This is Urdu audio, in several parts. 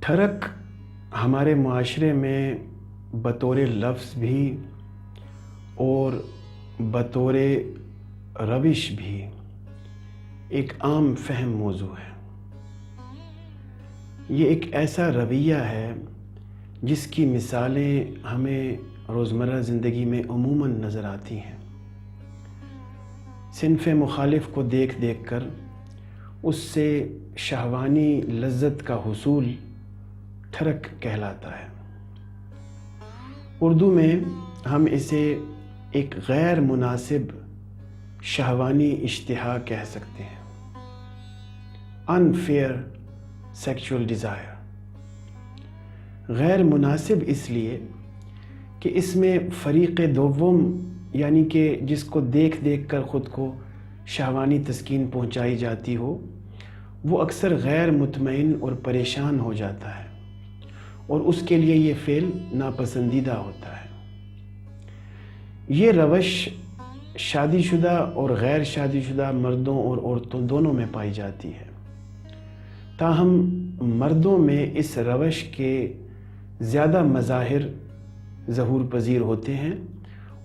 ٹھڑک ہمارے معاشرے میں بطور لفظ بھی اور بطور روش بھی ایک عام فہم موضوع ہے۔ یہ ایک ایسا رویہ ہے جس کی مثالیں ہمیں روزمرہ زندگی میں عموماً نظر آتی ہیں۔ صنف مخالف کو دیکھ دیکھ کر اس سے شہوانی لذت کا حصول ٹھڑک کہلاتا ہے۔ اردو میں ہم اسے ایک غیر مناسب شہوانی اشتہا کہہ سکتے ہیں، unfair sexual desire۔ غیر مناسب اس لیے کہ اس میں فریق دوم یعنی کہ جس کو دیکھ دیکھ کر خود کو شہوانی تسکین پہنچائی جاتی ہو، وہ اکثر غیر مطمئن اور پریشان ہو جاتا ہے اور اس کے لیے یہ فعل ناپسندیدہ ہوتا ہے۔ یہ روش شادی شدہ اور غیر شادی شدہ مردوں اور عورتوں دونوں میں پائی جاتی ہے، تاہم مردوں میں اس روش کے زیادہ مظاہر ظہور پذیر ہوتے ہیں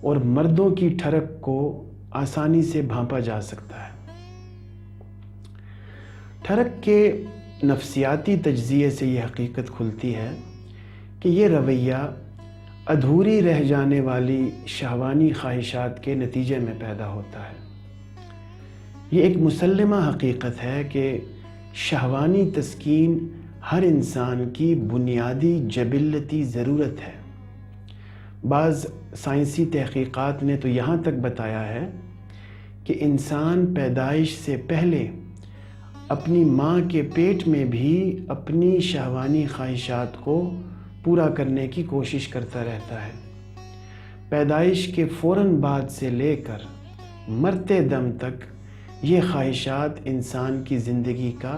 اور مردوں کی ٹھڑک کو آسانی سے بھانپا جا سکتا ہے۔ ٹھڑک کے نفسیاتی تجزیے سے یہ حقیقت کھلتی ہے کہ یہ رویہ ادھوری رہ جانے والی شہوانی خواہشات کے نتیجے میں پیدا ہوتا ہے۔ یہ ایک مسلمہ حقیقت ہے کہ شہوانی تسکین ہر انسان کی بنیادی جبلتی ضرورت ہے۔ بعض سائنسی تحقیقات نے تو یہاں تک بتایا ہے کہ انسان پیدائش سے پہلے اپنی ماں کے پیٹ میں بھی اپنی شہوانی خواہشات کو پورا کرنے کی کوشش کرتا رہتا ہے۔ پیدائش کے فوراً بعد سے لے کر مرتے دم تک یہ خواہشات انسان کی زندگی کا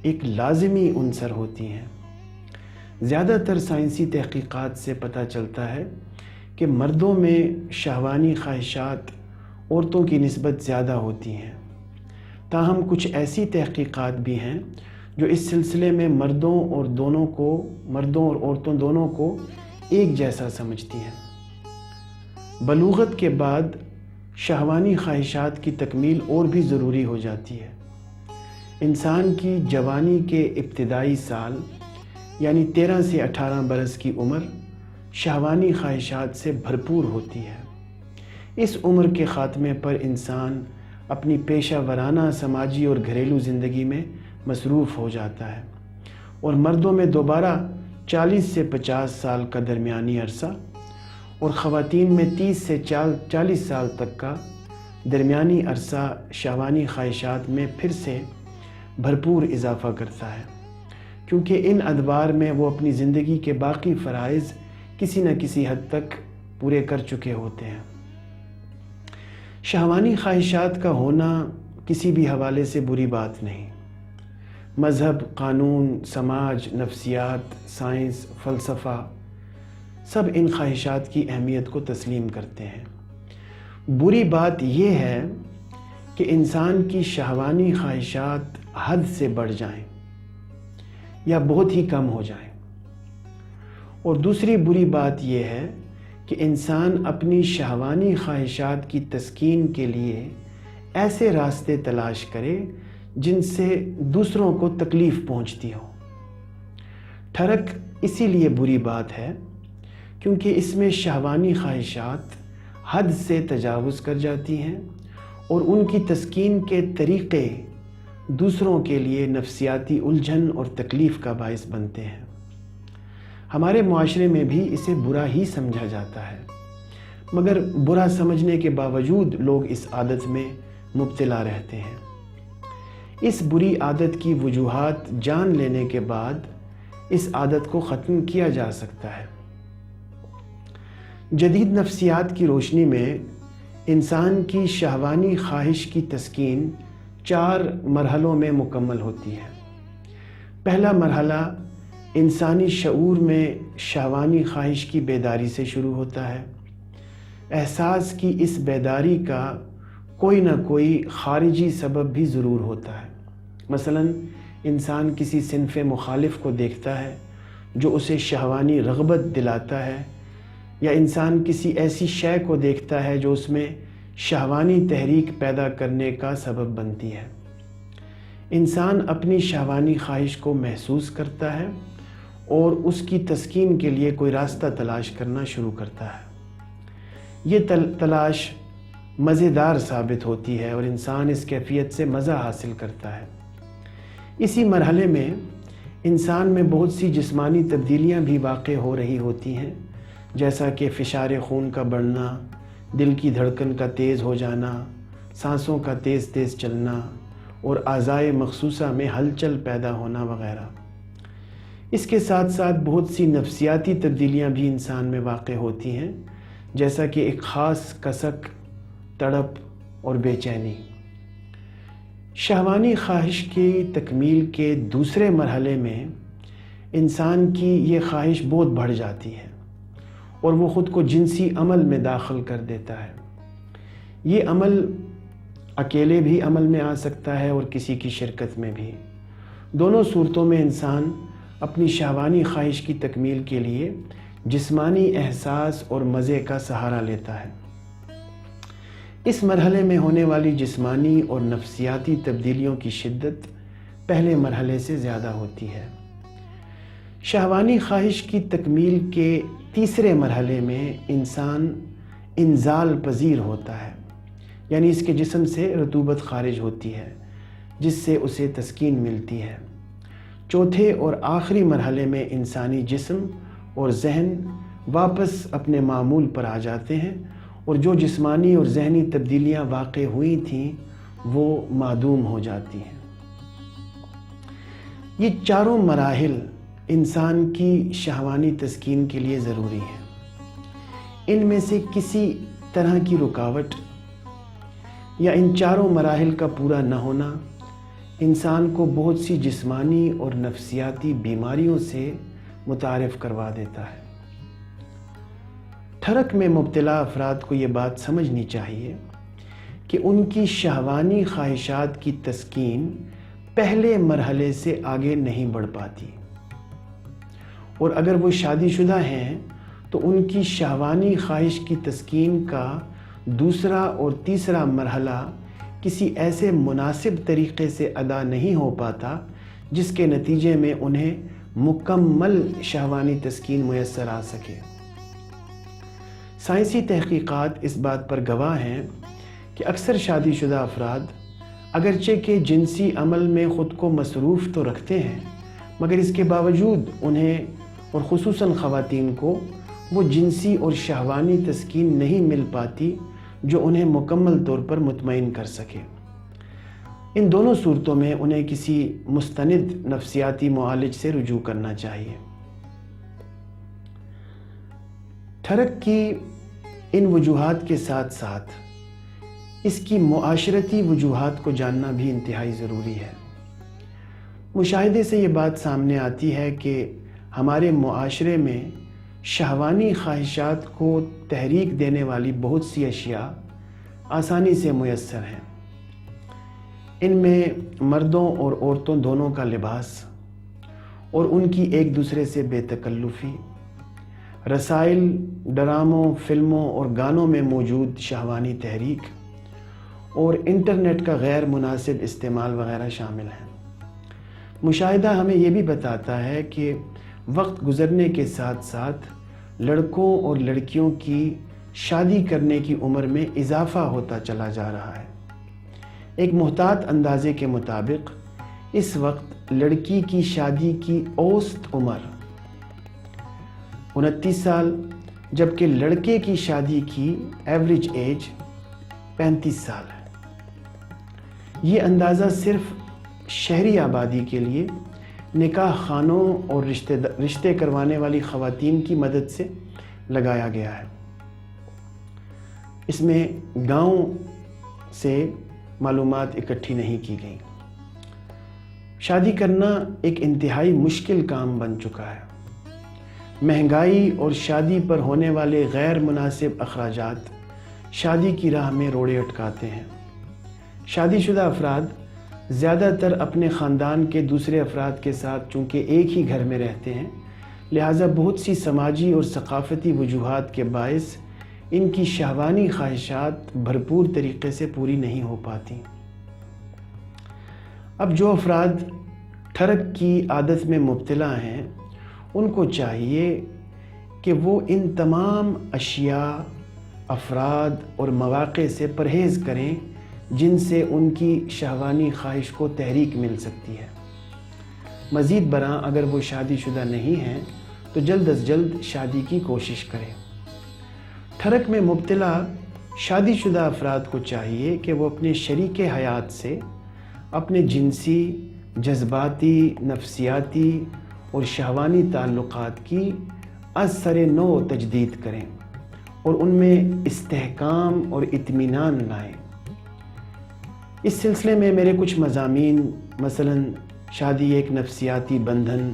ایک لازمی عنصر ہوتی ہیں۔ زیادہ تر سائنسی تحقیقات سے پتہ چلتا ہے کہ مردوں میں شہوانی خواہشات عورتوں کی نسبت زیادہ ہوتی ہیں، تاہم کچھ ایسی تحقیقات بھی ہیں جو اس سلسلے میں مردوں اور عورتوں دونوں کو ایک جیسا سمجھتی ہیں۔ بلوغت کے بعد شہوانی خواہشات کی تکمیل اور بھی ضروری ہو جاتی ہے۔ انسان کی جوانی کے ابتدائی سال یعنی 13 سے 18 برس کی عمر شہوانی خواہشات سے بھرپور ہوتی ہے۔ اس عمر کے خاتمے پر انسان اپنی پیشہ ورانہ سماجی اور گھریلو زندگی میں مصروف ہو جاتا ہے اور مردوں میں دوبارہ 40 سے 50 سال کا درمیانی عرصہ اور خواتین میں 30 سے 40 سال تک کا درمیانی عرصہ شہوانی خواہشات میں پھر سے بھرپور اضافہ کرتا ہے، کیونکہ ان ادوار میں وہ اپنی زندگی کے باقی فرائض کسی نہ کسی حد تک پورے کر چکے ہوتے ہیں۔ شہوانی خواہشات کا ہونا کسی بھی حوالے سے بری بات نہیں۔ مذہب، قانون، سماج، نفسیات، سائنس، فلسفہ سب ان خواہشات کی اہمیت کو تسلیم کرتے ہیں۔ بری بات یہ ہے کہ انسان کی شہوانی خواہشات حد سے بڑھ جائیں یا بہت ہی کم ہو جائیں، اور دوسری بری بات یہ ہے کہ انسان اپنی شہوانی خواہشات کی تسکین کے لیے ایسے راستے تلاش کرے جن سے دوسروں کو تکلیف پہنچتی ہو۔ ٹھڑک اسی لیے بری بات ہے کیونکہ اس میں شہوانی خواہشات حد سے تجاوز کر جاتی ہیں اور ان کی تسکین کے طریقے دوسروں کے لیے نفسیاتی الجھن اور تکلیف کا باعث بنتے ہیں۔ ہمارے معاشرے میں بھی اسے برا ہی سمجھا جاتا ہے، مگر برا سمجھنے کے باوجود لوگ اس عادت میں مبتلا رہتے ہیں۔ اس بری عادت کی وجوہات جان لینے کے بعد اس عادت کو ختم کیا جا سکتا ہے۔ جدید نفسیات کی روشنی میں انسان کی شہوانی خواہش کی تسکین 4 مرحلوں میں مکمل ہوتی ہے۔ پہلا مرحلہ انسانی شعور میں شہوانی خواہش کی بیداری سے شروع ہوتا ہے۔ احساس کی اس بیداری کا کوئی نہ کوئی خارجی سبب بھی ضرور ہوتا ہے۔ مثلا انسان کسی صنف مخالف کو دیکھتا ہے جو اسے شہوانی رغبت دلاتا ہے، یا انسان کسی ایسی شے کو دیکھتا ہے جو اس میں شہوانی تحریک پیدا کرنے کا سبب بنتی ہے۔ انسان اپنی شہوانی خواہش کو محسوس کرتا ہے اور اس کی تسکین کے لیے کوئی راستہ تلاش کرنا شروع کرتا ہے۔ یہ تلاش مزیدار ثابت ہوتی ہے اور انسان اس کیفیت سے مزہ حاصل کرتا ہے۔ اسی مرحلے میں انسان میں بہت سی جسمانی تبدیلیاں بھی واقع ہو رہی ہوتی ہیں، جیسا کہ فشار خون کا بڑھنا، دل کی دھڑکن کا تیز ہو جانا، سانسوں کا تیز تیز چلنا اور اعضائے مخصوصہ میں ہلچل پیدا ہونا وغیرہ۔ اس کے ساتھ ساتھ بہت سی نفسیاتی تبدیلیاں بھی انسان میں واقع ہوتی ہیں، جیسا کہ ایک خاص کسک، تڑپ اور بے چینی۔ شہوانی خواہش کی تکمیل کے دوسرے مرحلے میں انسان کی یہ خواہش بہت بڑھ جاتی ہے اور وہ خود کو جنسی عمل میں داخل کر دیتا ہے۔ یہ عمل اکیلے بھی عمل میں آ سکتا ہے اور کسی کی شرکت میں بھی۔ دونوں صورتوں میں انسان اپنی شہوانی خواہش کی تکمیل کے لیے جسمانی احساس اور مزے کا سہارا لیتا ہے۔ اس مرحلے میں ہونے والی جسمانی اور نفسیاتی تبدیلیوں کی شدت پہلے مرحلے سے زیادہ ہوتی ہے۔ شہوانی خواہش کی تکمیل کے تیسرے مرحلے میں انسان انزال پذیر ہوتا ہے، یعنی اس کے جسم سے رطوبت خارج ہوتی ہے جس سے اسے تسکین ملتی ہے۔ چوتھے اور آخری مرحلے میں انسانی جسم اور ذہن واپس اپنے معمول پر آ جاتے ہیں اور جو جسمانی اور ذہنی تبدیلیاں واقع ہوئی تھیں وہ معدوم ہو جاتی ہیں۔ یہ چاروں مراحل انسان کی شہوانی تسکین کے لیے ضروری ہیں۔ ان میں سے کسی طرح کی رکاوٹ یا ان چاروں مراحل کا پورا نہ ہونا انسان کو بہت سی جسمانی اور نفسیاتی بیماریوں سے متعارف کروا دیتا ہے۔ ٹھرک میں مبتلا افراد کو یہ بات سمجھنی چاہیے کہ ان کی شہوانی خواہشات کی تسکین پہلے مرحلے سے آگے نہیں بڑھ پاتی، اور اگر وہ شادی شدہ ہیں تو ان کی شہوانی خواہش کی تسکین کا دوسرا اور تیسرا مرحلہ کسی ایسے مناسب طریقے سے ادا نہیں ہو پاتا جس کے نتیجے میں انہیں مکمل شہوانی تسکین میسر آ سکے۔ سائنسی تحقیقات اس بات پر گواہ ہیں کہ اکثر شادی شدہ افراد اگرچہ کہ جنسی عمل میں خود کو مصروف تو رکھتے ہیں، مگر اس کے باوجود انہیں اور خصوصاً خواتین کو وہ جنسی اور شہوانی تسکین نہیں مل پاتی جو انہیں مکمل طور پر مطمئن کر سکے۔ ان دونوں صورتوں میں انہیں کسی مستند نفسیاتی معالج سے رجوع کرنا چاہیے۔ ٹھرک کی ان وجوہات کے ساتھ ساتھ اس کی معاشرتی وجوہات کو جاننا بھی انتہائی ضروری ہے۔ مشاہدے سے یہ بات سامنے آتی ہے کہ ہمارے معاشرے میں شہوانی خواہشات کو تحریک دینے والی بہت سی اشیاء آسانی سے میسر ہیں۔ ان میں مردوں اور عورتوں دونوں کا لباس اور ان کی ایک دوسرے سے بے تکلفی، رسائل، ڈراموں، فلموں اور گانوں میں موجود شہوانی تحریک اور انٹرنیٹ کا غیر مناسب استعمال وغیرہ شامل ہیں۔ مشاہدہ ہمیں یہ بھی بتاتا ہے کہ وقت گزرنے کے ساتھ ساتھ لڑکوں اور لڑکیوں کی شادی کرنے کی عمر میں اضافہ ہوتا چلا جا رہا ہے۔ ایک محتاط اندازے کے مطابق اس وقت لڑکی کی شادی کی اوسط عمر 29 سال، جبکہ لڑکے کی شادی کی ایوریج ایج 35 سال ہے۔ یہ اندازہ صرف شہری آبادی کے لیے نکاح خانوں اور رشتے کروانے والی خواتین کی مدد سے لگایا گیا ہے۔ اس میں گاؤں سے معلومات اکٹھی نہیں کی گئی۔ شادی کرنا ایک انتہائی مشکل کام بن چکا ہے۔ مہنگائی اور شادی پر ہونے والے غیر مناسب اخراجات شادی کی راہ میں روڑے اٹکاتے ہیں۔ شادی شدہ افراد زیادہ تر اپنے خاندان کے دوسرے افراد کے ساتھ چونکہ ایک ہی گھر میں رہتے ہیں، لہٰذا بہت سی سماجی اور ثقافتی وجوہات کے باعث ان کی شہوانی خواہشات بھرپور طریقے سے پوری نہیں ہو پاتی۔ اب جو افراد ٹھرک کی عادت میں مبتلا ہیں ان کو چاہیے کہ وہ ان تمام اشیاء، افراد اور مواقع سے پرہیز کریں جن سے ان کی شہوانی خواہش کو تحریک مل سکتی ہے۔ مزید برآں اگر وہ شادی شدہ نہیں ہیں تو جلد از جلد شادی کی کوشش کریں۔ ٹھرک میں مبتلا شادی شدہ افراد کو چاہیے کہ وہ اپنے شریک حیات سے اپنے جنسی، جذباتی، نفسیاتی اور شہوانی تعلقات کی از سر نو تجدید کریں اور ان میں استحکام اور اطمینان لائیں۔ اس سلسلے میں میرے کچھ مضامین مثلاً شادی ایک نفسیاتی بندھن،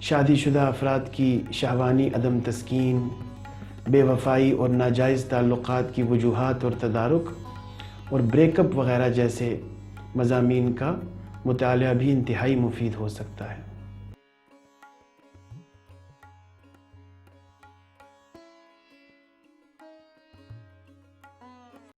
شادی شدہ افراد کی شہوانی عدم تسکین، بے وفائی اور ناجائز تعلقات کی وجوہات اور تدارک اور بریک اپ وغیرہ جیسے مضامین کا مطالعہ بھی انتہائی مفید ہو سکتا ہے۔